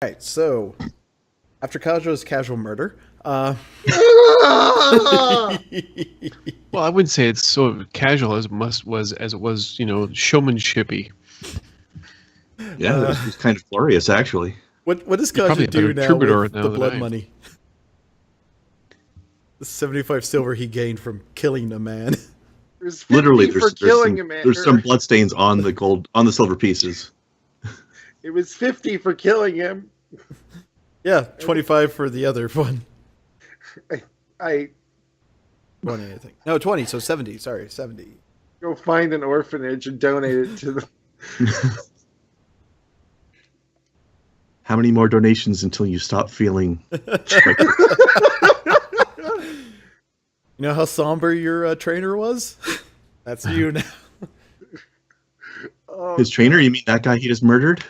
Right, so after Kajo's casual murder, Well, I wouldn't say it's so casual as it was, showmanshipy. Yeah, it was kind of glorious, actually. what does You're probably Kajo a better do now troubadour with now the than blood I am. money? The 75 silver he gained from killing a man. It was 50 Literally, for killing him. there's some bloodstains on the silver pieces. It was 50 for killing him. Yeah, 25 for the other one. I 20, I think. No, 20, so 70. Sorry, 70. go find an orphanage and donate it to them. How many more donations until you stop feeling like You know how somber your trainer was? That's you now. his trainer? You mean that guy he just murdered?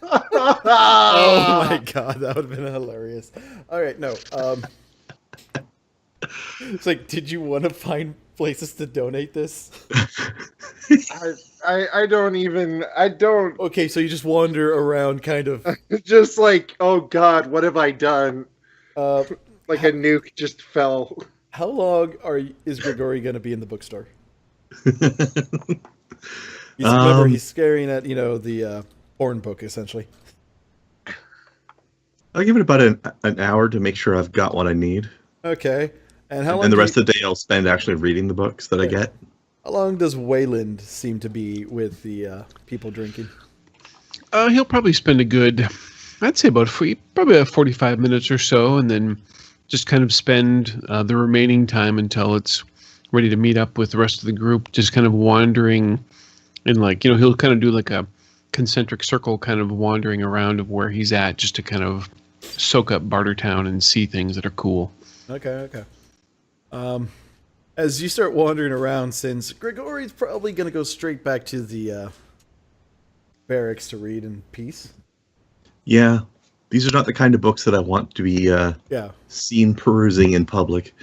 Oh my god, that would have been hilarious. All right, no. It's like, did you want to find places to donate this? I don't Okay, so you just wander around, kind of. just like, oh god, what have I done? Uh, Like a nuke just fell. how long is Grigori going to be in the bookstore? Remember, he's staring at the porn book essentially. I'll give it about an hour to make sure I've got what I need. Okay, and how long? And the rest of the day I'll spend actually reading the books that I get. How long does Wayland seem to be with the people drinking? He'll probably spend I'd say probably 45 minutes or so, and then just kind of spend the remaining time until it's ready to meet up with the rest of the group, just kind of wandering, and he'll kind of do like a concentric circle kind of wandering around of where he's at, just to kind of soak up Bartertown and see things that are cool. Okay. As you start wandering around, since Grigori's probably going to go straight back to the barracks to read in peace. Yeah, these are not the kind of books that I want to be seen perusing in public.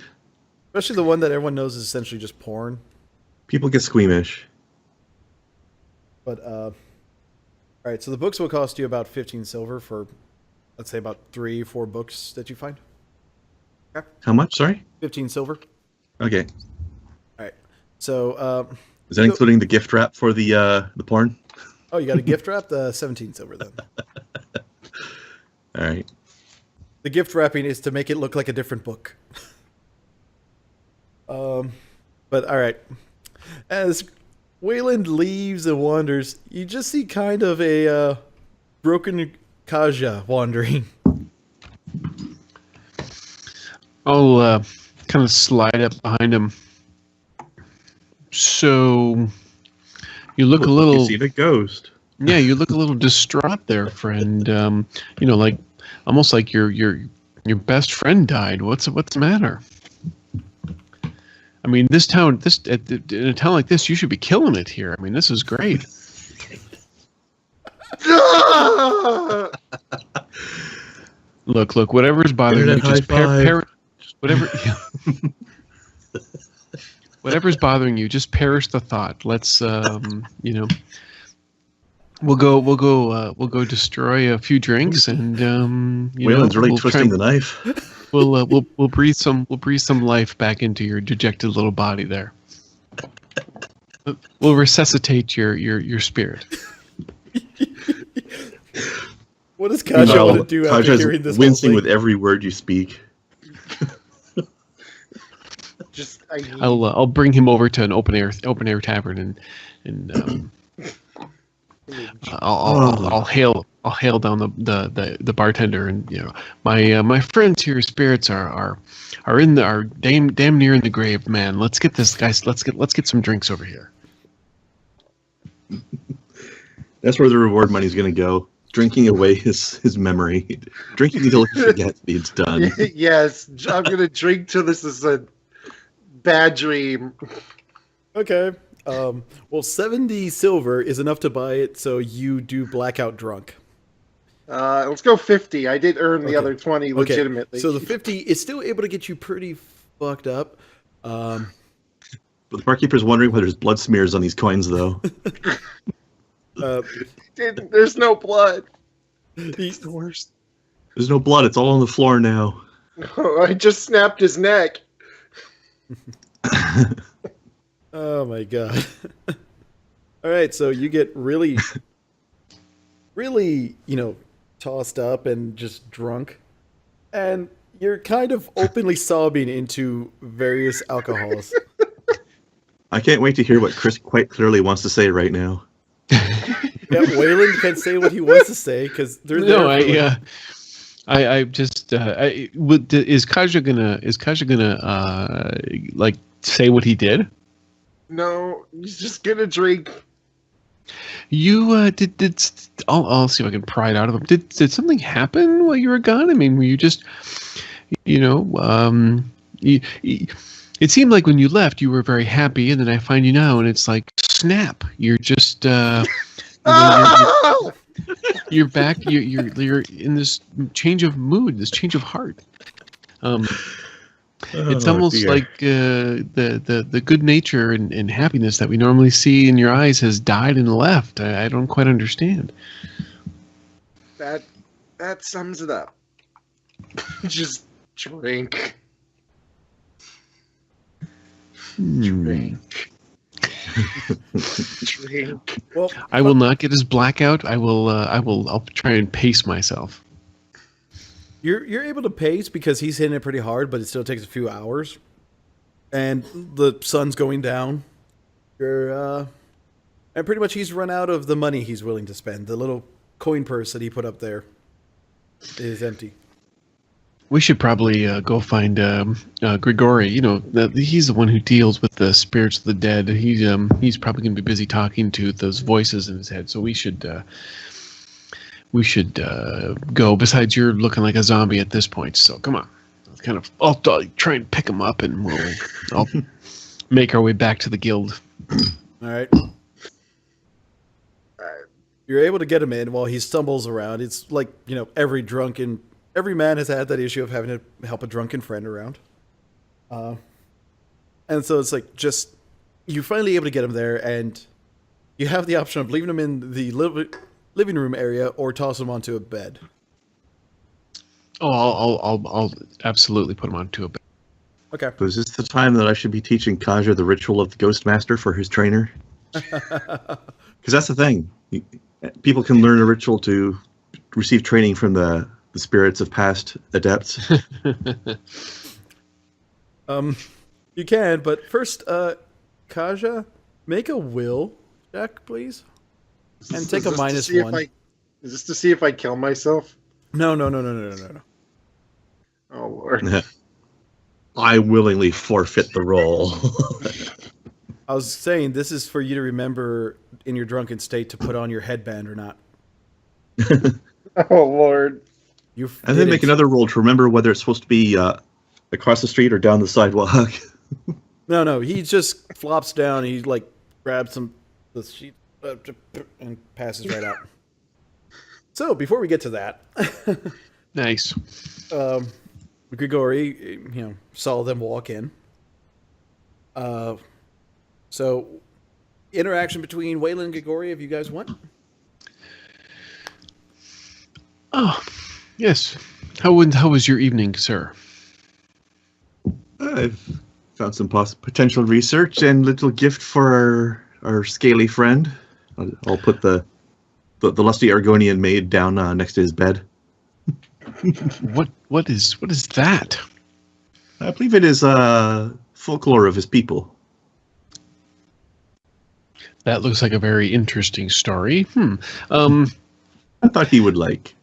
Especially the one that everyone knows is essentially just porn. People get squeamish. But, all right, so the books will cost you about 15 silver for, let's say, about 3-4 books that you find. Okay. How much? Sorry? 15 silver. Okay. All right. So, Is that including the gift wrap for the porn? oh, you got a gift wrap? 17 silver then. All right. The gift wrapping is to make it look like a different book. But all right. As Wayland leaves and wanders, you just see kind of a broken Kaja wandering. I'll kind of slide up behind him. So you look a little. You see the ghost. Yeah, you look a little distraught there, friend. Like almost like your best friend died. What's the matter? I mean, in a town like this, you should be killing it here. I mean, this is great. Look, whatever's bothering you, just whatever. Whatever's bothering you, just perish the thought. Let's, we'll go destroy a few drinks, and Wayland's really twisting the knife. We'll breathe some life back into your dejected little body there. We'll resuscitate your spirit. What does Kaja want to do after Kaja's hearing this? wincing with every word you speak. I'll bring him over to an open air tavern and I'll hail down the bartender, and my friends here, spirits are damn near in the grave, man. Let's get this, guys. Let's get some drinks over here. That's where the reward money's going to go. Drinking away his memory. Drinking until he forgets that it's done. Yes, I'm going to drink till this is a bad dream. Okay. Well, 70 silver is enough to buy it, so you do blackout drunk. Let's go 50. I did earn the other 20 legitimately. So the 50 is still able to get you pretty fucked up. But the barkeeper's wondering whether there's blood smears on these coins, though. There's no blood. It's the worst. There's no blood. It's all on the floor now. Oh, I just snapped his neck. Oh my god. All right, so you get really, really, tossed up and just drunk, and you're kind of openly sobbing into various alcohols. I can't wait to hear what Chris quite clearly wants to say right now. Yeah, Wayland can say what he wants to say because they're there. No, I just is Kaja gonna like say what he did? No, he's just gonna drink. You did I'll see if I can pry it out of him. Did something happen while you were gone? I mean, were you just it seemed like when you left you were very happy, and then I find you now and it's like snap. You're just Oh! you're back. You're in this change of mood, this change of heart. It's almost dear. like the good nature and happiness that we normally see in your eyes has died and left. I don't quite understand. That sums it up. Just drink. Drink. Drink. Well, I will not get his blackout. I'll try and pace myself. you're able to pace because he's hitting it pretty hard, but it still takes a few hours, and the sun's going down. And pretty much he's run out of the money he's willing to spend. The little coin purse that he put up there is empty. We should probably go find Grigori. He's the one who deals with the spirits of the dead. He's probably going to be busy talking to those voices in his head. So we should go. Besides, you're looking like a zombie at this point. So come on, I'll try and pick him up, and I'll make our way back to the guild. All right. You're able to get him in while he stumbles around. It's like, every man has had that issue of having to help a drunken friend around. And so it's like you're finally able to get him there, and you have the option of leaving him in the living room area or toss him onto a bed. Oh, I'll absolutely put him onto a bed. Okay. So is this the time that I should be teaching Kaja the ritual of the Ghost Master for his trainer? Because that's the thing. People can learn a ritual to receive training from the spirits of past adepts. You can, but first, Kaja, make a will check, please. And take a -1. Is this to see if I kill myself? No. Oh, Lord. I willingly forfeit the roll. I was saying this is for you to remember in your drunken state to put on your headband or not. Oh, Lord. You And then make another roll to remember whether it's supposed to be across the street or down the sidewalk. No. He just flops down. He grabs the sheet and passes right out. So before we get to that, Nice. Grigori, saw them walk in. So interaction between Waylon and Grigori, if you guys want. Oh, yes. How was your evening, sir? I've found some potential research and little gift for our scaly friend. I'll put the lusty Argonian maid down next to his bed. What is that? I believe it is folklore of his people. That looks like a very interesting story. I thought he would like.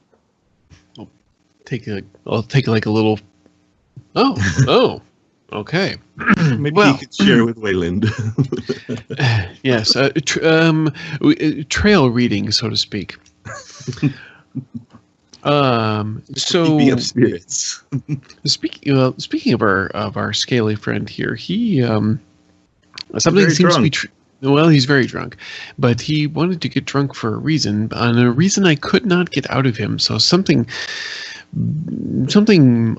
I'll take like a little. Oh, okay. Maybe he could share with Wayland. Yes, trail reading, so to speak. So Keeping up spirits. speaking of our scaly friend here, he something very seems drunk. to be. Well, he's very drunk, but he wanted to get drunk for a reason, and a reason I could not get out of him. So something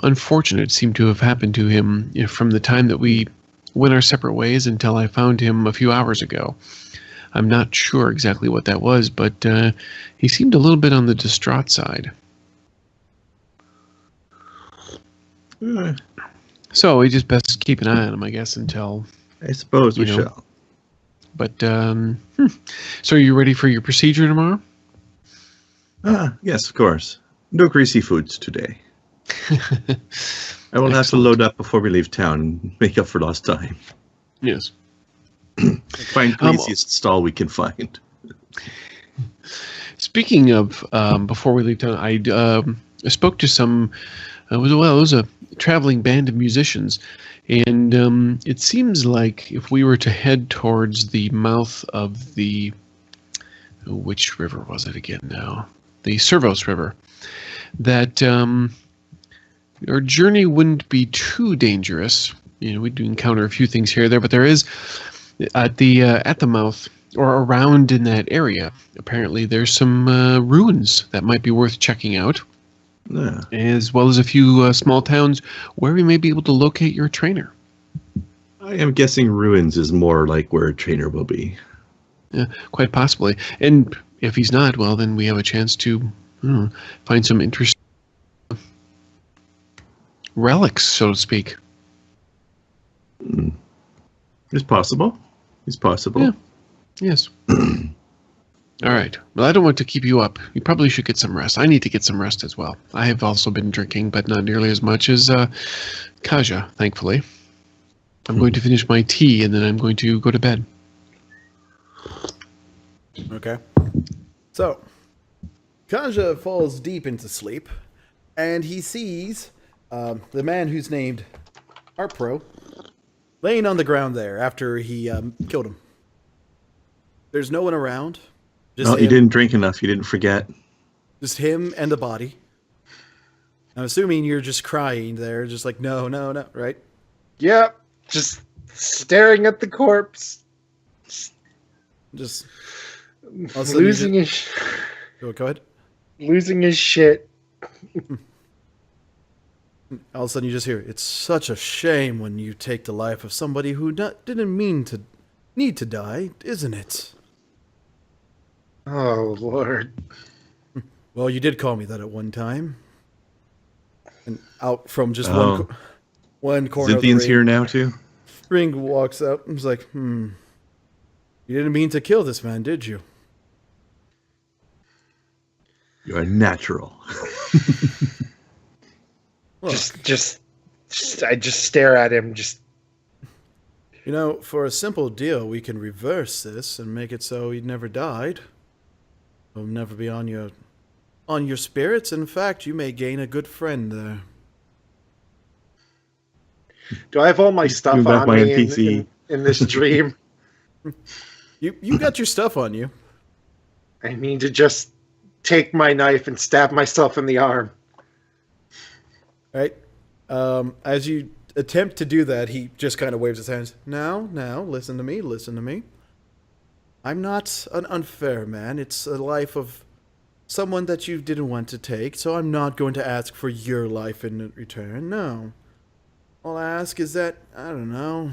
unfortunate seemed to have happened to him from the time that we went our separate ways until I found him a few hours ago. I'm not sure exactly what that was, but he seemed a little bit on the distraught side. So we just best keep an eye on him, I guess, until... I suppose we shall. But, so are you ready for your procedure tomorrow? Yes, of course. No greasy foods today. I will have to load up before we leave town and make up for lost time. Yes. Find greasiest stall we can find. Speaking of, before we leave town, I spoke to some, it was a traveling band of musicians, and it seems like if we were to head towards the mouth of the, which river was it again now? The Servos River, that our journey wouldn't be too dangerous. We'd encounter a few things here or there, but there is at the mouth or around in that area, apparently there's some ruins that might be worth checking out, as well as a few small towns where we may be able to locate your trainer. I am guessing ruins is more like where a trainer will be. Yeah, quite possibly. And if he's not, well, then we have a chance to find some interesting relics, so to speak. It's possible. It's possible. Yeah. Yes. All right. Well, I don't want to keep you up. You probably should get some rest. I need to get some rest as well. I have also been drinking, but not nearly as much as Kaja, thankfully. I'm going to finish my tea, and then I'm going to go to bed. Okay. So, Kaja falls deep into sleep, and he sees the man who's named Arpro laying on the ground there after he killed him. There's no one around. Just you didn't drink enough. You didn't forget. Just him and the body. I'm assuming you're just crying there, just like, no, right? Yep. Just staring at the corpse. Just losing his... Go ahead. Losing his shit. All of a sudden you just hear, it's such a shame when you take the life of somebody who didn't mean to need to die, isn't it? Oh, Lord. Well, you did call me that at one time. And out from just one corner of the ring, here now, too? Ring walks out and is like, You didn't mean to kill this man, did you? You're a natural. Look, I just stare at him, just... For a simple deal, we can reverse this and make it so he never died. He'll never be on your spirits. In fact, you may gain a good friend there. Do I have all my stuff on my me NPC. in this dream? You got your stuff on you. I need to just take my knife and stab myself in the arm. Right? As you attempt to do that, he just kind of waves his hands. Now, listen to me. I'm not an unfair man. It's a life of someone that you didn't want to take, so I'm not going to ask for your life in return. No. All I ask is that, I don't know,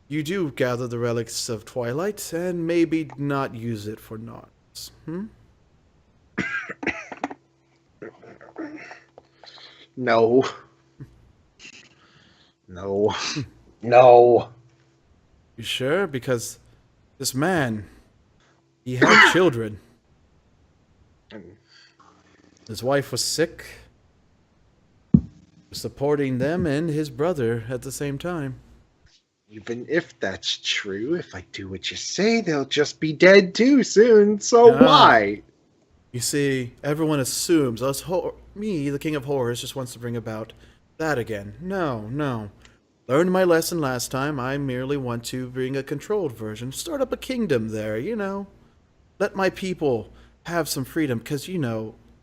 you do gather the relics of Twilight and maybe not use it for naught. No. No. You sure? Because this man, he had children. His wife was sick, supporting them and his brother at the same time. Even if that's true, if I do what you say, they'll just be dead too soon, so why? You see, everyone assumes me, the King of Horrors, just wants to bring about that again. No. Learned my lesson last time. I merely want to bring a controlled version. Start up a kingdom there, Let my people have some freedom, because,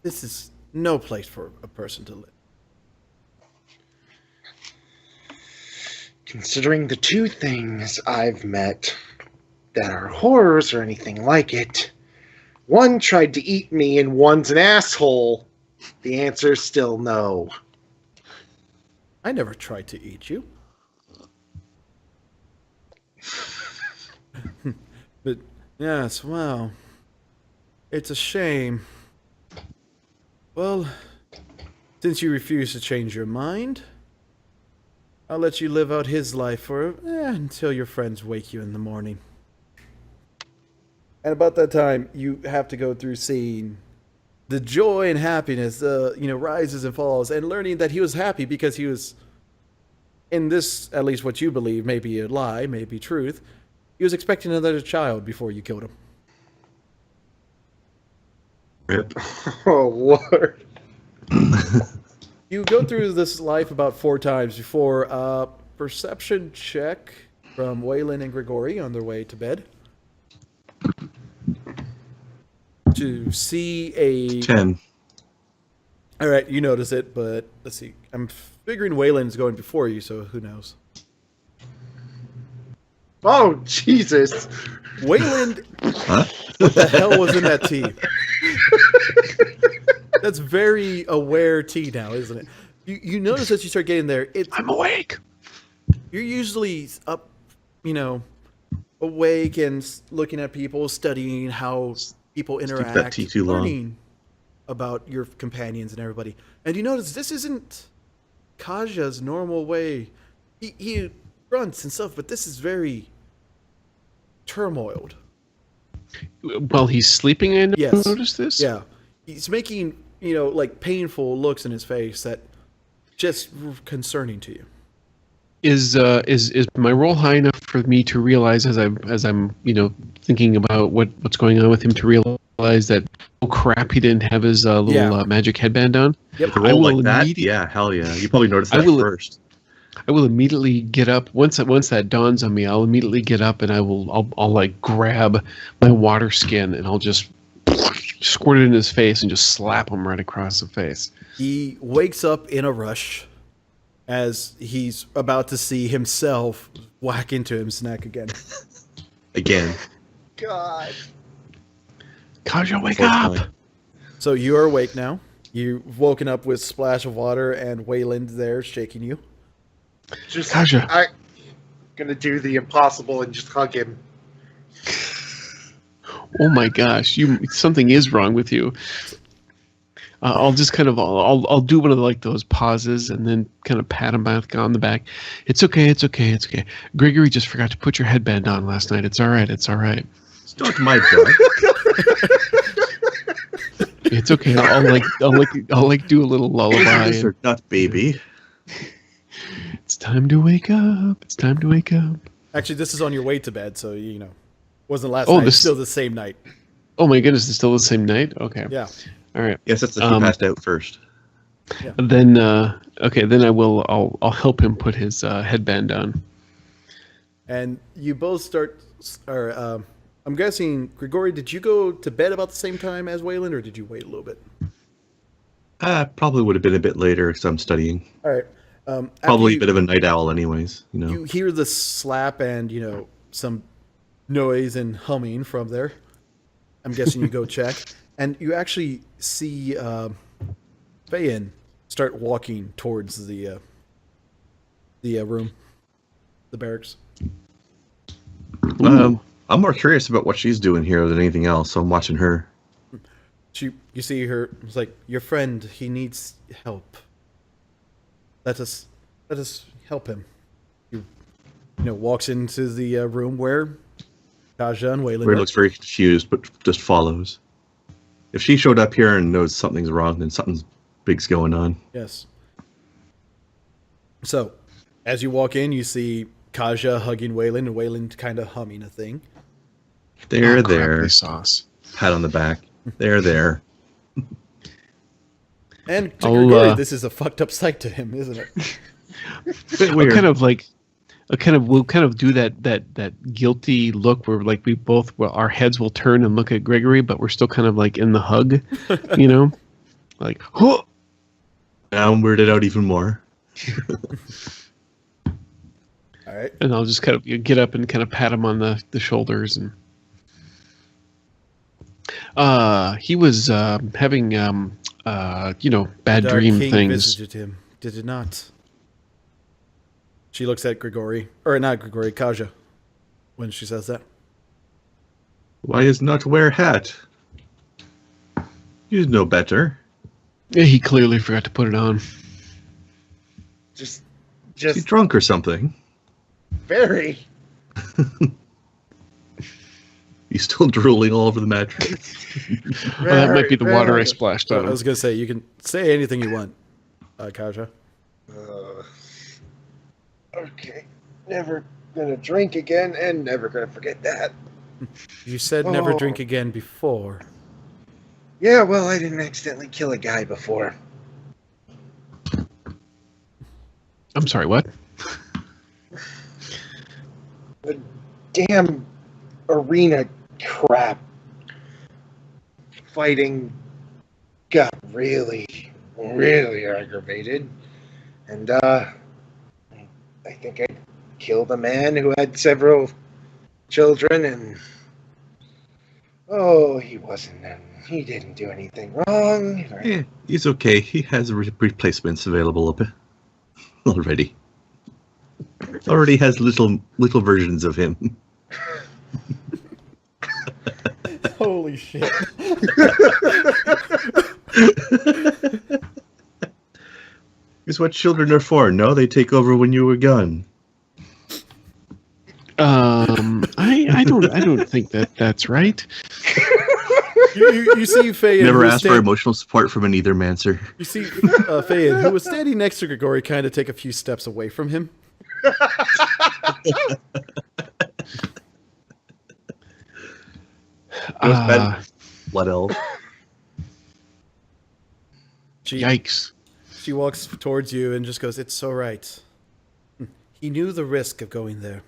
this is no place for a person to live. Considering the two things I've met that are horrors or anything like it, one tried to eat me and one's an asshole, the answer's still no. I never tried to eat you. But yes, well, it's a shame. Well, since you refuse to change your mind, I'll let you live out his life for until your friends wake you in the morning. And about that time, you have to go through seeing the joy and happiness, rises and falls, and learning that he was happy because he was, in this, at least what you believe, maybe a lie, maybe truth, he was expecting another child before you killed him. Rip. Oh, Lord. You go through this life about 4 times before perception check from Waylon and Grigori on their way to bed. To see a 10. All right, you notice it, but let's see. I'm figuring Waylon's going before you, so who knows? Oh, Jesus. Wayland, Huh? what the hell was in that tea? That's very aware tea now, isn't it? You notice as you start getting there, I'm awake. you're usually up, awake and looking at people, studying how people Keep interact, that tea too long. learning about your companions and everybody. And you notice this isn't Kaja's normal way. He grunts and stuff, but this is very turmoiled. While he's sleeping, I Yes. noticed this. Yeah. He's making, like painful looks in his face that just concerning to you. Is my role high enough for me to realize as I'm thinking about what's going on with him to realize that oh crap he didn't have his little magic headband on? Yep. With a roll like that? Yeah, hell yeah. You probably noticed that first. I will immediately get up once that dawns on me. I'll immediately get up and I'll like grab my water skin and I'll just squirt it in his face and just slap him right across the face. He wakes up in a rush as he's about to see himself whack into his neck again. Again. God. Kaja, wake up! So you are awake now. You've woken up with splash of water and Wayland there shaking you. Just, Kaja. I'm gonna do the impossible and just hug him. Oh my gosh, something is wrong with you. I'll just kind of I'll do one of those pauses and then kind of pat him back on the back. It's okay. Gregory just forgot to put your headband on last night. It's all right. It's not my job. It's okay. I'll do a little lullaby. Or not, baby. It's time to wake up. Actually, this is on your way to bed, so wasn't last night. It's still the same night. Oh my goodness, it's still the same night? Okay. Yeah. All right. Yes, that's the he passed out first. Yeah. Then I'll help him put his headband on. And you both start, I'm guessing, Grigori, did you go to bed about the same time as Wayland, or did you wait a little bit? Probably would have been a bit later because I'm studying. All right. Probably a bit of a night owl anyways, You hear the slap and, some noise and humming from there. I'm guessing you go check. And you actually see Fayin start walking towards the room, the barracks. I'm more curious about what she's doing here than anything else, so I'm watching her. You see her. It's like, your friend. He needs help. Let us help him. He, walks into the room where Kaja and Wayland. Where looks very confused, but just follows. If she showed up here and knows something's wrong, then something big's going on. Yes. So, as you walk in, you see Kaja hugging Wayland and Wayland kind of humming a thing. There. Sauce. Pat on the back. There. And to Grigori, this is a fucked up sight to him, isn't it? Bit weird. We'll kind of do that guilty look where like we both our heads will turn and look at Gregory, but we're still kind of like in the hug, like huh. Now I'm weirded out even more. All right. And I'll just kind of get up and kind of pat him on the shoulders and. He was having bad Dark dream King things. visited him, did it not? She looks at Grigori, or not Grigori, Kaja, when she says that. Why is not wear hat? You know better. Yeah, he clearly forgot to put it on. Is he Just drunk or something? very. He's still drooling all over the mattress. Well, that might be the water I very- splashed So on I him. was gonna say you can say anything you want, Kaja. Okay. Never gonna drink again, and never gonna forget that. You said never Oh. drink again before. Yeah, well, I didn't accidentally kill a guy before. I'm sorry, what? The damn arena crap fighting got really, really aggravated. And, I think I killed a man who had several children, and he didn't do anything wrong. Yeah, he's okay. He has replacements available already. Already has little versions of him. Holy shit! It's what children are for. No, they take over when you were gone. I don't think that's right. You see Faye Never asked for emotional support from an either-mancer. You see Faye, who was standing next to Grigori, kind of take a few steps away from him. Blood elf. Yikes. She walks towards you and just goes, "It's so right. He knew the risk of going there.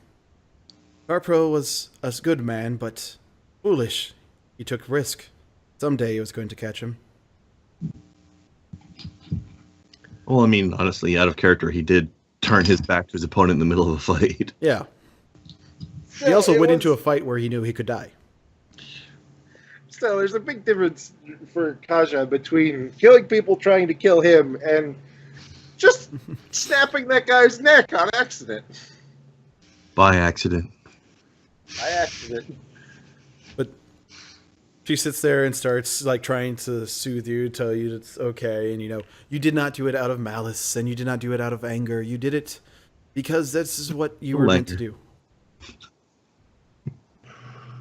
Carpro was a good man, but foolish. He took risk. Someday he was going to catch him." Well, I mean, honestly, out of character, he did turn his back to his opponent in the middle of a fight. Yeah. He Still, also it went was- into a fight where he knew he could die. Still, there's a big difference for Kaja between killing people trying to kill him and just snapping that guy's neck on accident. By accident. By accident. But she sits there and starts like trying to soothe you, tell you it's okay, and you did not do it out of malice, and you did not do it out of anger. You did it because this is what you were meant to Anger. do.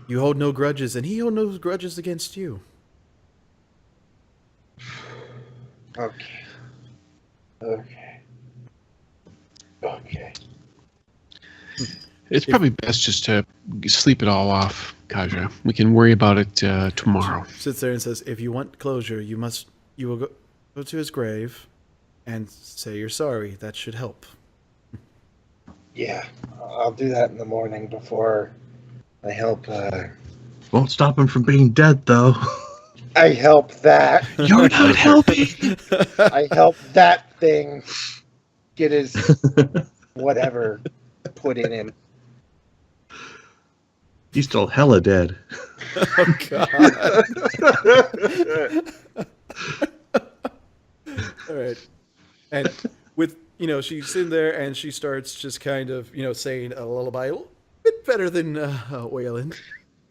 You hold no grudges, and he held no grudges against you. Okay. Okay. Okay. It's probably best just to sleep it all off, Kaja. We can worry about it tomorrow. Sits there and says, "If you want closure, you will go to his grave and say you're sorry. That should help." Yeah, I'll do that in the morning before I help. Won't stop him from being dead, though. I help that. You're not helping. I help that thing get his whatever put in him. He's still hella dead. Oh God! All right, and with she's in there and she starts just kind of saying a lullaby, a bit better than Wayland,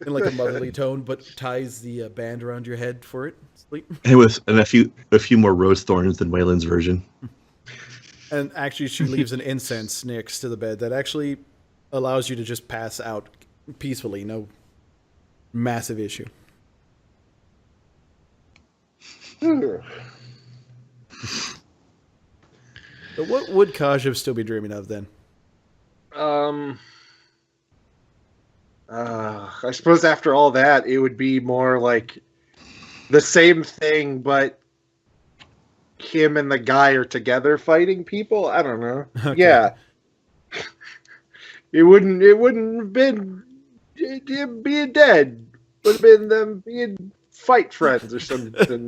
in like a motherly tone, but ties the band around your head for it. Sleep. And a few more rose thorns than Waylon's version. And actually, she leaves an incense next to the bed that actually allows you to just pass out peacefully. No massive issue. So what would Kaja still be dreaming of then? I suppose after all that, it would be more like the same thing, but him and the guy are together fighting people. I don't know. Okay. Yeah, it wouldn't have been him being dead. Would have been them being fight friends or something.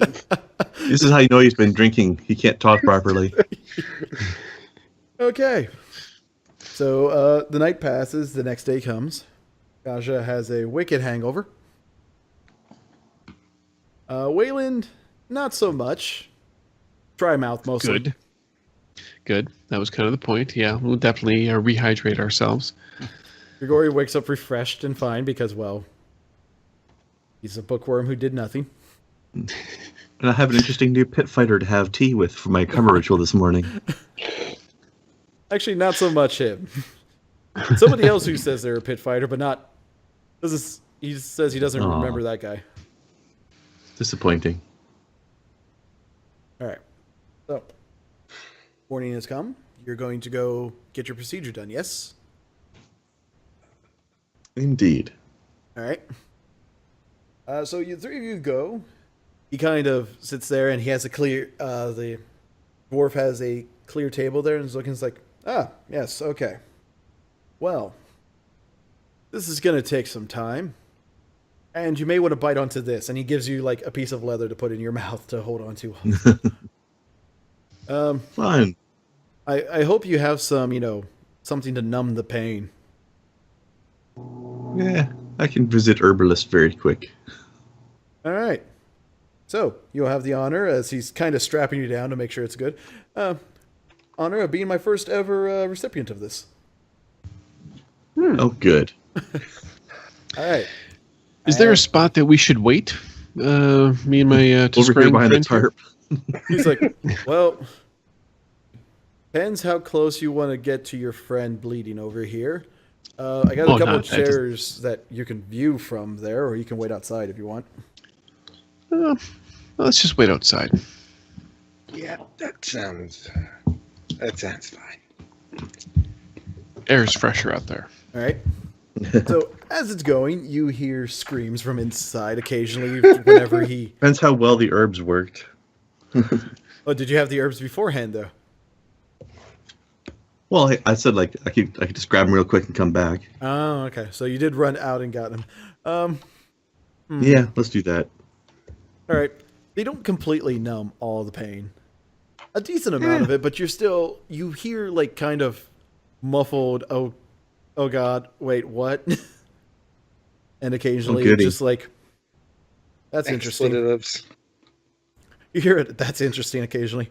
This is how you know he's been drinking. He can't talk properly. Okay. So the night passes. The next day comes. Kaja has a wicked hangover. Wayland, not so much. Dry mouth mostly. Good. That was kind of the point. Yeah, we'll definitely rehydrate ourselves. Grigori wakes up refreshed and fine because, well, He's a bookworm who did nothing. And I have an interesting new pit fighter to have tea with for my karma ritual this morning. Actually, not so much him. Somebody else who says they're a pit fighter, but not. He says he doesn't remember that guy. Disappointing. All right. So, morning has come. You're going to go get your procedure done, yes? Indeed. All right. So you three of you go. He kind of sits there, and he has a clear. The dwarf has a clear table there, and is looking. It's like, yes, okay. Well, this is gonna take some time, and you may want to bite onto this. And he gives you like a piece of leather to put in your mouth to hold on to. Fine. I hope you have some, something to numb the pain. Yeah, I can visit herbalist very quick. All right. So you'll have the honor, as he's kind of strapping you down to make sure it's good, honor of being my first ever recipient of this. Oh, good. All right. Is there a spot that we should wait? Me and my Over here Tiscran behind the friend here? tarp. He's like, well, depends how close you want to get to your friend bleeding over here. I got a couple of chairs that you can view from there, or you can wait outside if you want. Let's just wait outside. Yeah, that sounds fine. Air's fresher out there. All right. So as it's going, you hear screams from inside occasionally whenever he... Depends how well the herbs worked. Oh, did you have the herbs beforehand, though? Well, I said like I could just grab them real quick and come back. Oh, okay. So you did run out and got them. Yeah, let's do that. All right. They don't completely numb all the pain. A decent amount of it, but you hear like kind of muffled, oh God, wait, what? And occasionally goody. just like, that's interesting. Expletives. You hear it, that's interesting occasionally.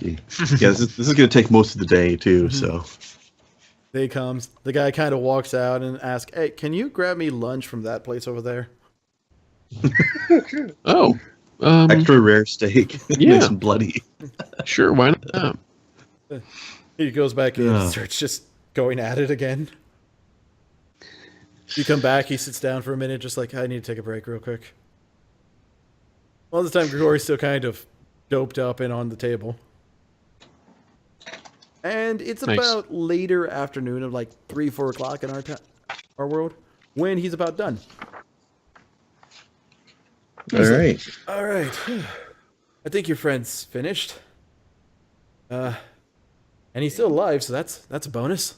Yeah, this is going to take most of the day too. So Day comes, the guy kind of walks out and asks, hey, can you grab me lunch from that place over there? Oh. extra rare steak, Yeah. nice and bloody. Sure, why not? He goes back in and starts just going at it again. You come back, he sits down for a minute, just like, I need to take a break real quick. All this time, Grigori's still kind of doped up and on the table. And it's Nice. about later afternoon of like 3, 4 o'clock in our world when he's about done. All right. All right. I think your friend's finished. And he's still alive, so that's a bonus.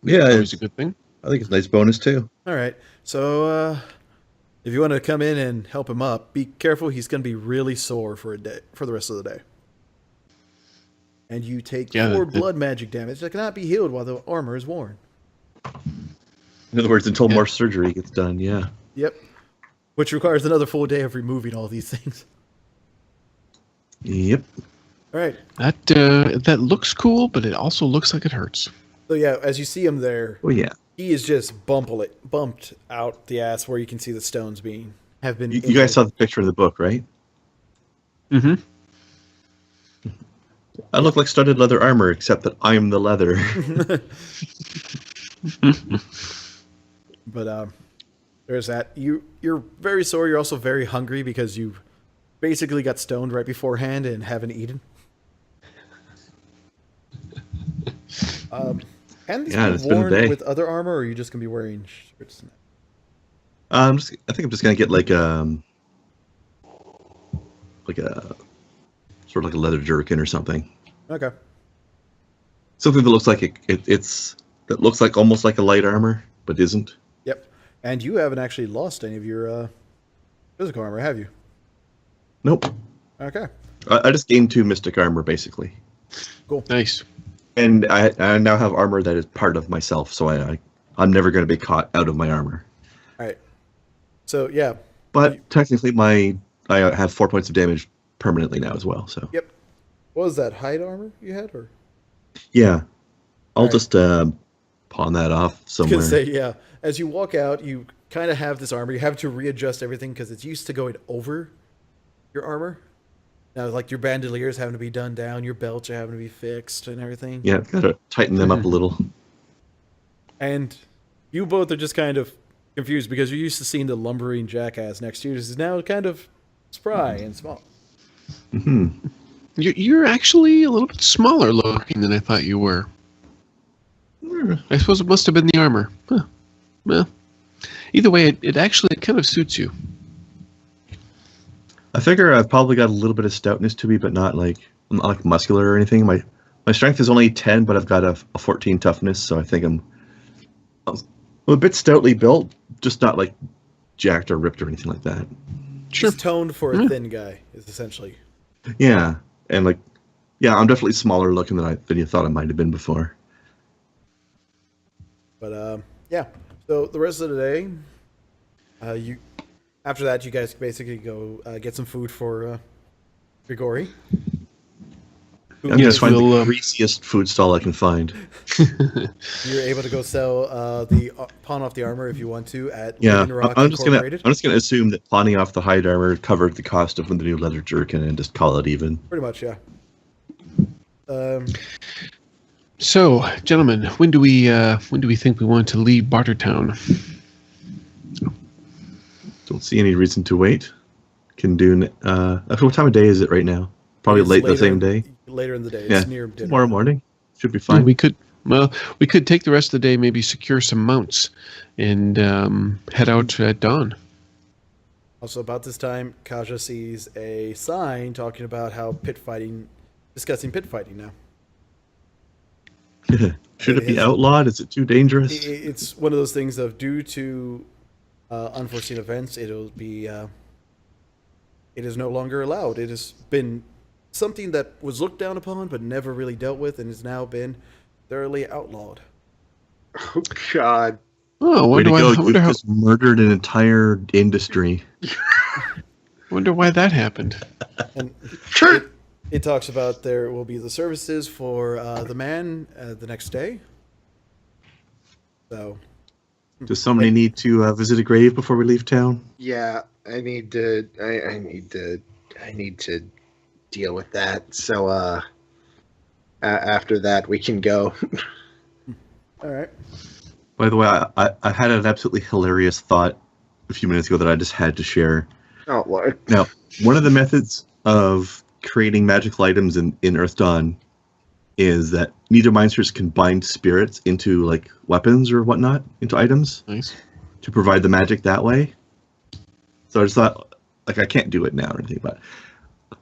Yeah, Always a good thing. I think it's a nice bonus too. All right. So if you want to come in and help him up, be careful. He's going to be really sore for the rest of the day. And you take 4 blood magic damage that cannot be healed while the armor is worn. In other words, until more surgery gets done. Yeah. Yep. Which requires another full day of removing all these things. Yep. All right. That looks cool, but it also looks like it hurts. So yeah, as you see him there, Oh yeah. he is just bumped out the ass where you can see the stones have been. You guys saw the picture in the book, right? Mm-hmm. I look like studded leather armor, except that I'm the leather. But there's that. You're very sore. You're also very hungry because you basically got stoned right beforehand and haven't eaten. Can these It's be been a worn day. with other armor, or are you just gonna be wearing shirts? I think I'm just gonna get like a sort of like a leather jerkin or something. Okay. Something that looks like that looks like almost like a light armor, but isn't. Yep. And you haven't actually lost any of your physical armor, have you? Nope. Okay. I just gained 2 mystic armor basically, Cool. Nice. and I now have armor that is part of myself, so I'm never going to be caught out of my armor. All right. So yeah. But technically, I have 4 points of damage permanently now as well. So Yep. What was that, hide armor you had, or? yeah, I'll Alright. just pawn that off I was somewhere. gonna say, yeah. As you walk out, you kind of have this armor. You have to readjust everything because it's used to going over your armor. Now, like your bandoliers having to be done down, your belts are having to be fixed and everything. Yeah, gotta tighten them up a little. And you both are just kind of confused because you're used to seeing the lumbering jackass next to you. This is now kind of spry and small. Hmm. You're actually a little bit smaller looking than I thought you were. I suppose it must have been the armor. Huh. Well, either way, it actually kind of suits you. I figure I've probably got a little bit of stoutness to me, but not like muscular or anything. My strength is only 10, but I've got a 14 toughness, so I think I'm a bit stoutly built, just not like jacked or ripped or anything like that. Sure. It's toned for a thin guy, is essentially. Yeah, and like, yeah, I'm definitely smaller looking than you thought I might have been before. But yeah. So the rest of the day, after that, you guys basically go get some food for Grigori. I'm Yes, just find we'll, the greasiest food stall I can find. You're able to go sell pawn off the armor if you want to at Yeah, Living Rock I'm just Incorporated. gonna assume that pawning off the hide armor covered the cost of the new leather jerkin and just call it even. Pretty much, yeah. So, gentlemen, when do we think we want to leave Bartertown? Don't see any reason to wait. Can do. What time of day is it right now? Probably It's late the later same day. Later in the day. Yeah, It's near dinner. tomorrow morning should be fine. We could take the rest of the day, maybe secure some mounts, and head out at dawn. Also, about this time, Kaja sees a sign talking about how discussing pit fighting now. Should it be outlawed? Is it too dangerous? It's one of those things of due to unforeseen events, it is no longer allowed. It has been something that was looked down upon but never really dealt with, and has now been thoroughly outlawed. Oh God! Oh, Way to go! I You wonder just murdered an entire industry. wonder why that happened. And Sure. it talks about there will be the services for the man the next day. So, Does somebody need to visit a grave before we leave town? Yeah, I need to. I need to deal with that. So, after that, we can go. all right. By the way, I had an absolutely hilarious thought a few minutes ago that I just had to share. Oh Lord! Now, one of the methods of creating magical items in Earthdawn is that Niedermeinsters can bind spirits into like weapons or whatnot, into items, Nice. to provide the magic that way. So I just thought, like, I can't do it now or anything, but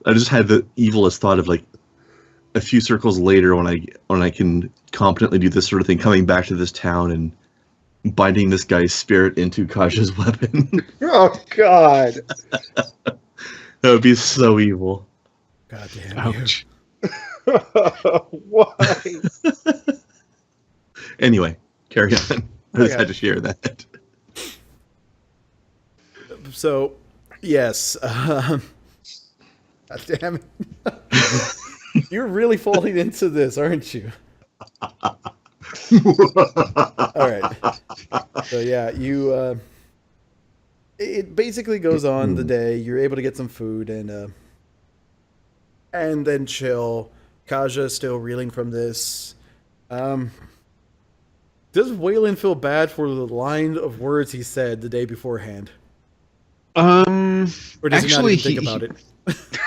I just had the evilest thought of like a few circles later when I can competently do this sort of thing, coming back to this town and binding this guy's spirit into Kaja's weapon. Oh God! That would be so evil. God damn you. Ouch. Why? Anyway, carry on. I just Okay. had to share that. So, yes. God damn it. You're really falling into this, aren't you? All right. So, yeah, it basically goes on the day. You're able to get some food and then chill. Kaja still reeling from this. Does Waylon feel bad for the line of words he said the day beforehand? Or does Actually, he not even think about it?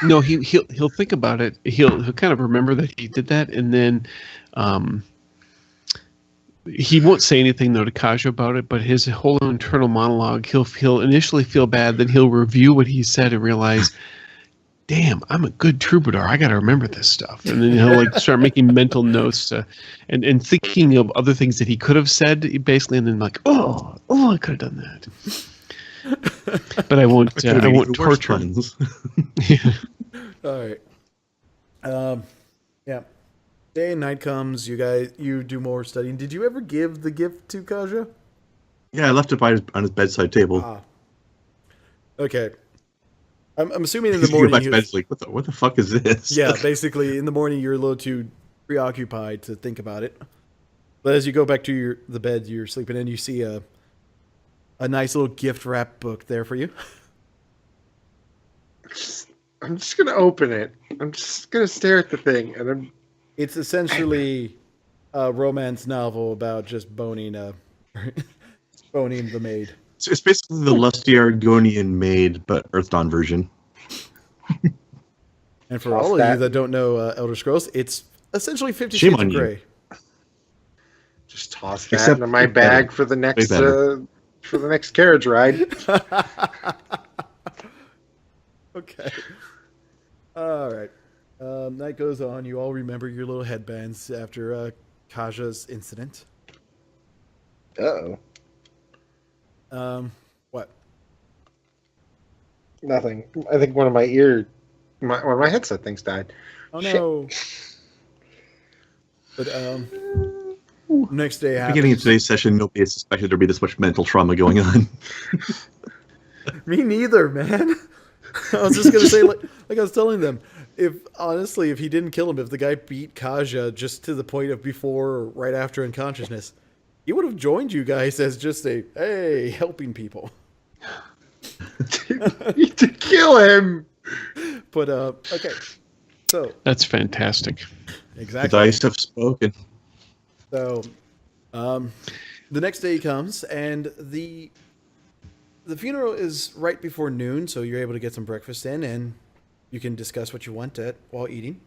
No, he'll think about it. He'll kind of remember that he did that, and then he won't say anything though to Kaja about it. But his whole internal monologue, he'll initially feel bad, then he'll review what he said and realize, damn, I'm a good troubadour. I got to remember this stuff, and then he'll like start making mental notes and thinking of other things that he could have said, basically, and then like, oh, I could have done that. But I won't. I won't torture him. All right. Yeah. Day and night comes. You do more studying. Did you ever give the gift to Kaja? Yeah, I left it on his bedside table. Ah. Okay. I'm assuming in the He's gonna go morning. back to bed, he's like, what the fuck is this? Yeah, basically in the morning you're a little too preoccupied to think about it. But as you go back to the bed you're sleeping in, you see a nice little gift wrap book there for you. I'm just gonna open it. I'm just gonna stare at the thing, and I'm It's essentially a romance novel about just boning boning the maid. So it's basically the lusty Argonian maid, but Earthdawn version. And for Toss all of that. you that don't know Elder Scrolls, it's essentially 50 Shame Shades on of you. Grey. just toss that Except into my way better. bag for the next better. carriage ride. Okay. All right. Night goes on. You all remember your little headbands after Kaja's incident. Uh-oh. What? Nothing. I think one of my one of my headset things died. Oh Shit. no. But next day At the beginning of happens. today's session, nobody had suspected there'd be this much mental trauma going on. Me neither, man. I was just gonna say, like I was telling them, if he didn't kill him, if the guy beat Kaja just to the point of before or right after unconsciousness, he would have joined you guys as just a hey helping people. To kill him. But okay, so That's fantastic. The exactly. dice have spoken. So, the next day comes, and the funeral is right before noon, so you're able to get some breakfast in, and you can discuss what you want at while eating.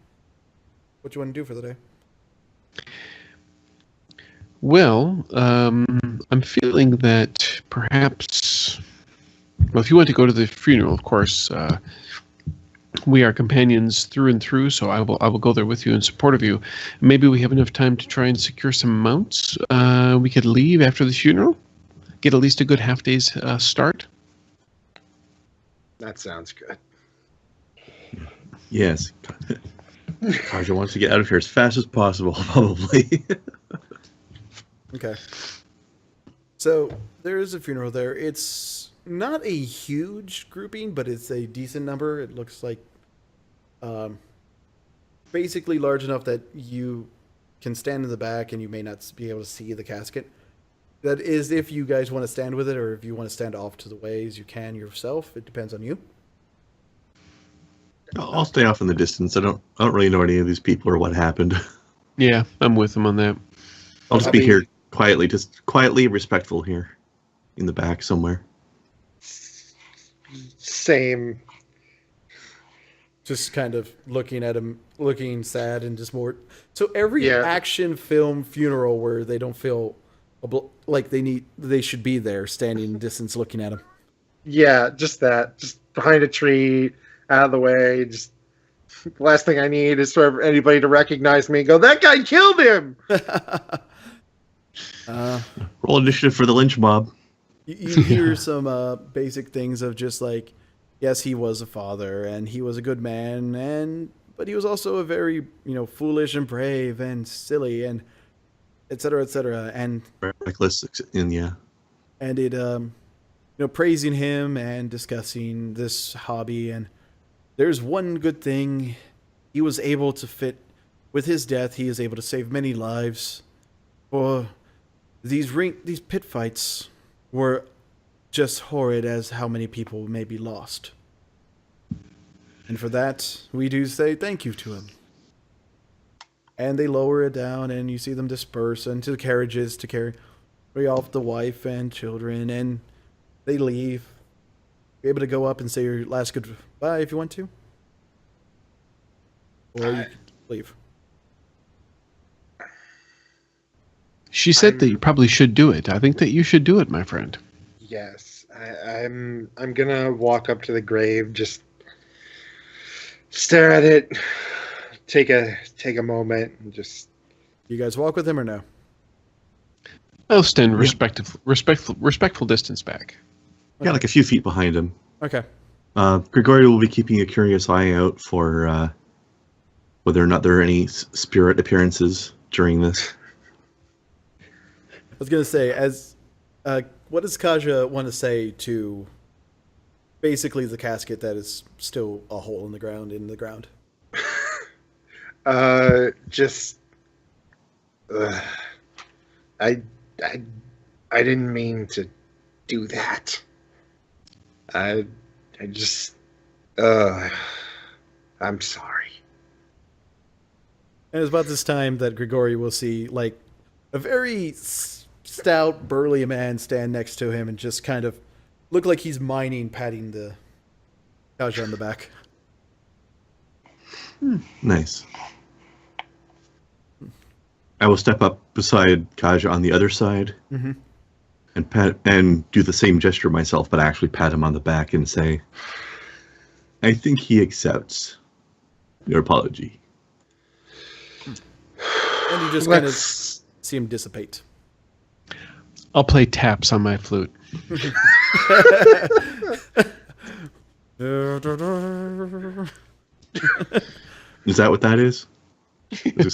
What you want to do for the day? Well, I'm feeling that perhaps. Well, if you want to go to the funeral, of course, we are companions through and through. So I will go there with you in support of you. Maybe we have enough time to try and secure some mounts. We could leave after the funeral, get at least a good half day's start. That sounds good. Yes. Kaja wants to get out of here as fast as possible, probably. Okay. So there is a funeral there. It's not a huge grouping, but it's a decent number. It looks like basically large enough that you can stand in the back and you may not be able to see the casket. That is if you guys want to stand with it, or if you want to stand off to the ways, you can yourself. It depends on you. I'll stay off in the distance. I don't really know any of these people or what happened. Yeah, I'm with them on that. I'll just I'll be be- here quietly, just quietly respectful here in the back somewhere. Same. Just kind of looking at him, looking sad and just more. So every Yeah. action film funeral where they don't feel like they should be there, standing in distance, looking at him. Yeah, just that. Just behind a tree, out of the way. Just the last thing I need is for anybody to recognize me and go, "That guy killed him." Roll initiative for the lynch mob. You hear some basic things of just like, yes, he was a father and he was a good man, but he was also a very foolish and brave and silly and et cetera, and Reckless, and yeah. it praising him and discussing this hobby. And there's one good thing: he was able to fit with his death. He is able to save many lives. For these pit fights were just horrid as how many people may be lost. And for that, we do say thank you to him. And they lower it down, and you see them disperse into the carriages to carry off the wife and children, and they leave. You're able to go up and say your last goodbye if you want to. Or you can leave. She said that you probably should do it. I think that you should do it, my friend. Yes, I'm gonna walk up to the grave, just stare at it, take a moment, and just You guys walk with him or no? I'll stand respectful distance back. Yeah, like a few feet behind him. Okay. Gregorio will be keeping a curious eye out for whether or not there are any spirit appearances during this. I was gonna say, what does Kaja want to say to basically the casket that is still a hole in the ground? just I didn't mean to do that. I just, I'm sorry. And it's about this time that Grigori will see, like, a very stout, burly man stand next to him and just kind of look like he's mining, patting the Kaja on the back. Nice. I will step up beside Kaja on the other side and pat and do the same gesture myself, but actually pat him on the back and say, I think he accepts your apology. And you just kind of see him dissipate. I'll play taps on my flute. Is that what that is?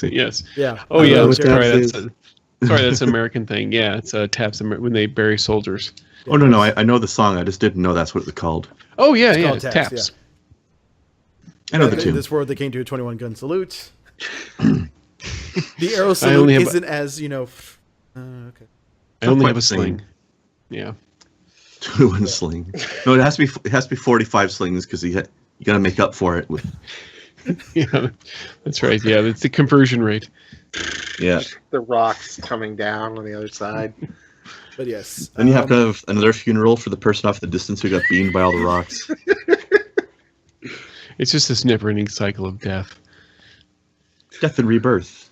Yes. Yeah. Oh, yeah. what Sorry, taps that's an American thing. Yeah, it's taps when they bury soldiers. Oh, no, I know the song. I just didn't know that's what it's called. Oh, yeah, called it's taps, taps. I know But the in tune. this world, they can't do a 21-gun salute. The arrow I salute only have isn't as, okay. I only quite have a the same. sling. Yeah. 2-1 sling. No, it has to be 45 slings because you got to make up for it with. Yeah, that's right. Yeah, that's the conversion rate. Yeah. The rocks coming down on the other side. But yes. Then you have to have another funeral for the person off the distance who got beamed by all the rocks. It's just this never-ending cycle of death. Death and rebirth.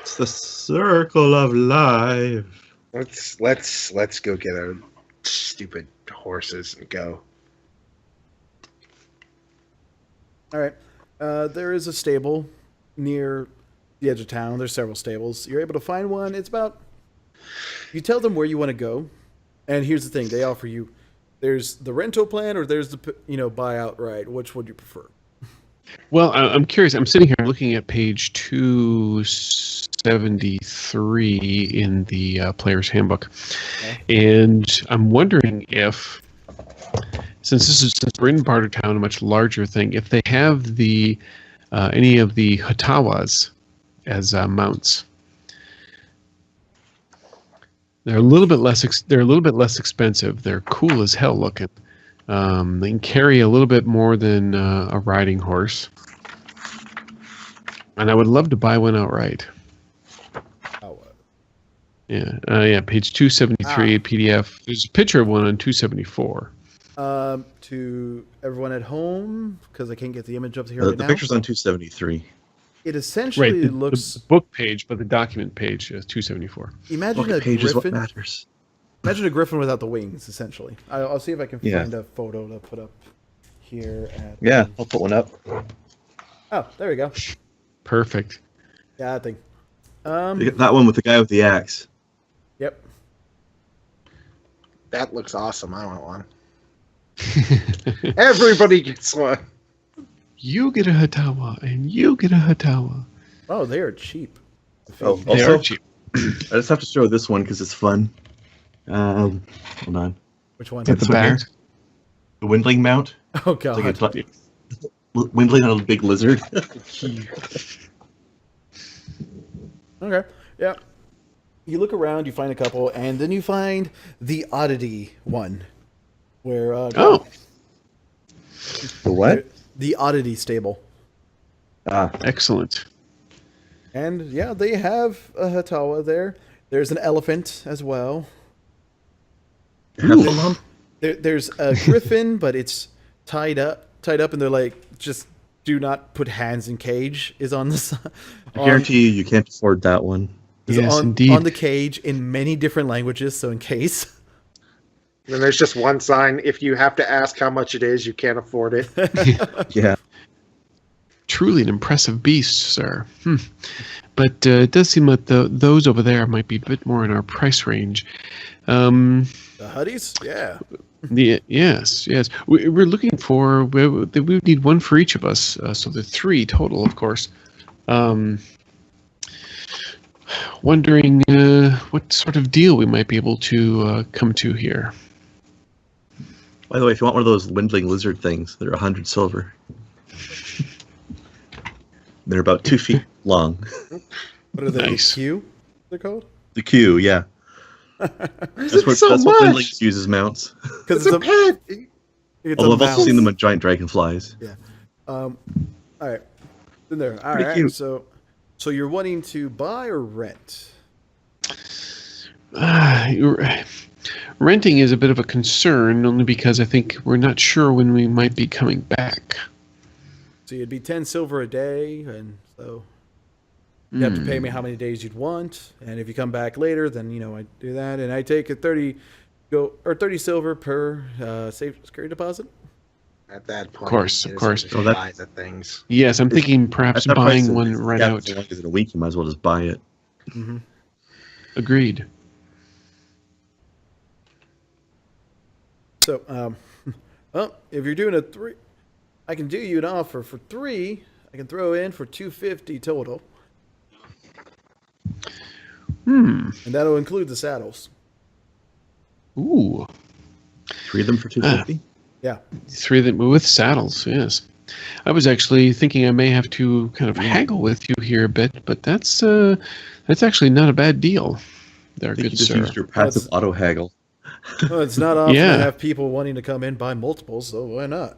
It's the circle of life. Let's go get our stupid horses and go. All right. There is a stable near the edge of town. There's several stables. You're able to find one. It's about... You tell them where you want to go. And here's the thing. They offer you... There's the rental plan or there's the, buy outright. Which would you prefer? Well, I'm curious. I'm sitting here looking at page 273 in the player's handbook. Okay. And I'm wondering if, since we're in Bartertown, a much larger thing, if they have the any of the Hatawas as mounts. They're a little bit less. They're a little bit less expensive. They're cool as hell looking. They can carry a little bit more than a riding horse. And I would love to buy one outright. Yeah, page 273 PDF. There's a picture of one on 274. To everyone at home, because I can't get the image up here The right now. picture's on 273. It essentially Right, looks... the book page, but the document page is 274. Imagine Look, a page is what griffin. matters. Imagine a griffin without the wings, essentially. I'll see if I can Yeah. find a photo to put up here. Yeah, I'll put one up. Oh, there we go. Perfect. Yeah, that thing. That one with the guy with the axe. Yep. That looks awesome. I want one. Everybody gets one. You get a Hatawa, and you get a Hatawa. Oh, they are cheap. Oh, They also, are cheap. I just have to show this one because it's fun. Hold on. Which one? At the This one here. back. The windling mount. Oh, God. It's like windling on a big lizard. Okay. Yeah. You look around, you find a couple, and then you find the oddity one. Where, Oh, The what? The oddity stable. Ah, excellent. And, yeah, they have a Hatawa there. There's an elephant as well. There's a griffin, but it's tied up, and they're like, just do not put hands in cage is on the side. I guarantee you can't afford that one. Yes, on indeed. the cage in many different languages, so in case. And there's just one sign. If you have to ask how much it is, you can't afford it. Yeah. Truly an impressive beast, sir. But it does seem like those over there might be a bit more in our price range. The Huddies? Yeah. Yes. We're looking for. We would need one for each of us, so the 3 total, of course. Wondering what sort of deal we might be able to come to here. By the way, if you want one of those windling lizard things, they're 100 silver. They're about 2 feet long. What are they? Nice. Q? They're called? The queue, yeah. That's what, so that's what much? Lindlings uses mounts. Because It's a pet. it's Although a I've also mouse. seen them with giant dragonflies. Yeah. All right. In there. All Pretty right. cute. So you're wanting to buy or rent? Renting is a bit of a concern, only because I think we're not sure when we might be coming back. So you'd be 10 silver a day, and so you have to pay me how many days you'd want. And if you come back later, then I do that, and I take a 30 silver per safe security deposit. At that point, Course, of you just course. have to Oh, that- buy the things. Yes, I'm thinking perhaps At that price, buying one right yeah, out. as long as in a week, you might as well just buy it. Mm-hmm. Agreed. So, well, if you're doing a 3, I can do you an offer for 3. I can throw in for 250 total, and that'll include the saddles. Ooh. 3 of them for 250. Yeah. 3 of them with saddles, yes. I was actually thinking I may have to kind of haggle with you here a bit, but that's actually not a bad deal. There, I think good you just sir. used your passive auto haggle. Well, it's not often Yeah. to have people wanting to come in buy multiples, so why not?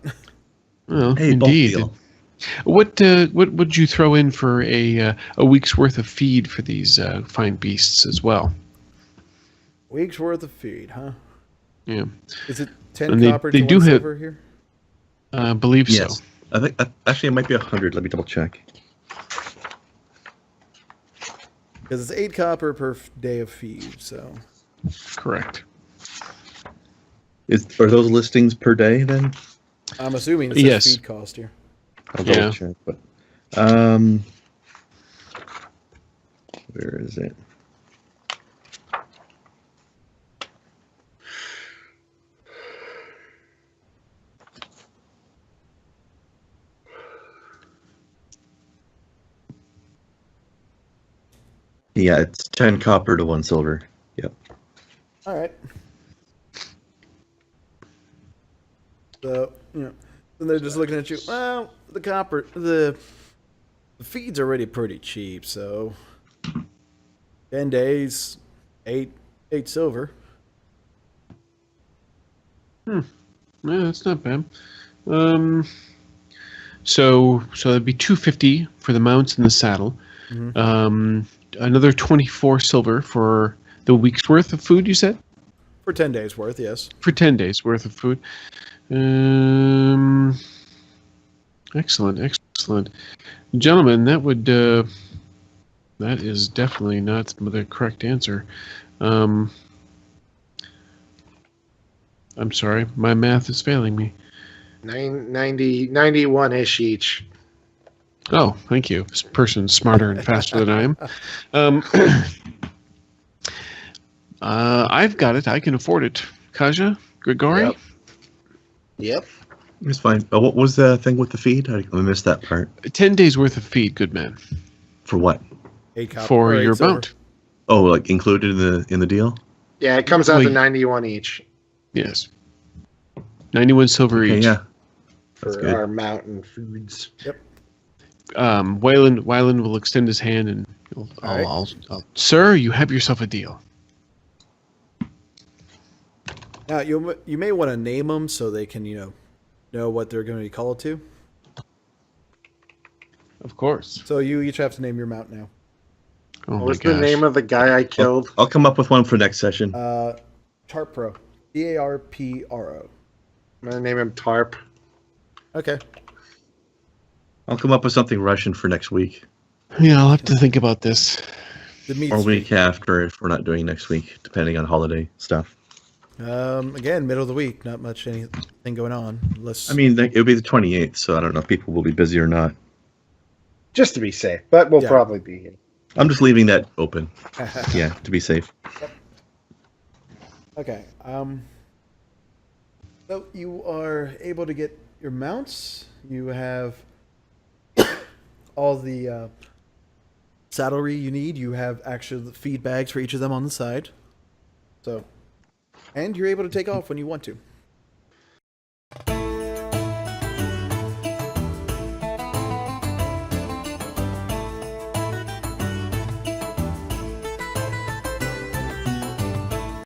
Well, Hey, bulk indeed. deal. What would you throw in for a week's worth of feed for these fine beasts as well? Week's worth of feed, huh? Yeah, Is it 10 And they- copper they to do 1 have- silver here? I believe Yes. so. I think actually it might be 100. Let me double check. Because it's 8 copper per day of feed, so Correct. Are those listings per day then? I'm assuming it says Yes. feed cost here. I'll Yeah. double check. But where is it? Yeah, it's 10 copper to 1 silver. Yep. All right. So, then they're just looking at you. Well, the feed's already pretty cheap, so 10 days, 8 silver. Yeah, that's not bad. So it'd be 250 for the mounts and the saddle. Another 24 silver for the week's worth of food. You said For 10 days worth, yes. for 10 days worth of food. Excellent, gentlemen. That is definitely not the correct answer. I'm sorry, my math is failing me. 91-ish each. Oh, thank you. This person's smarter and faster than I am. I've got it. I can afford it. Kaja, Grigori? Yep. Yep. It's fine. Oh, what was the thing with the feed? I missed that part. 10 days worth of feed, good man. For what? 8 copper. For or 8 your silver. mount. Oh, like included in the deal? Yeah, it comes out to Wait. 91 each Yes. 91 silver Okay, each. yeah. That's for good. our mountain foods. Wyland will extend his hand and I'll, sir, you have yourself a deal. Now, you may want to name them so they can, know what they're going to be called to. Of course. So you each have to name your mount now. Oh What my was gosh. the name of the guy I killed? I'll come up with one for next session. Tarpro. Tarpro. I'm going to name him Tarp. Okay. I'll come up with something Russian for next week. Yeah, I'll have to think about this. The meat Or street. week after if we're not doing next week, depending on holiday stuff. Again, middle of the week. Not much anything going on. Unless I mean, it'll be the 28th, so I don't know if people will be busy or not. Just to be safe, but we'll Yeah. probably be here. I'm just leaving that open. Yeah, to be safe. Okay. So you are able to get your mounts. You have all the saddlery you need. You have actually the feed bags for each of them on the side. So, and you're able to take off when you want to.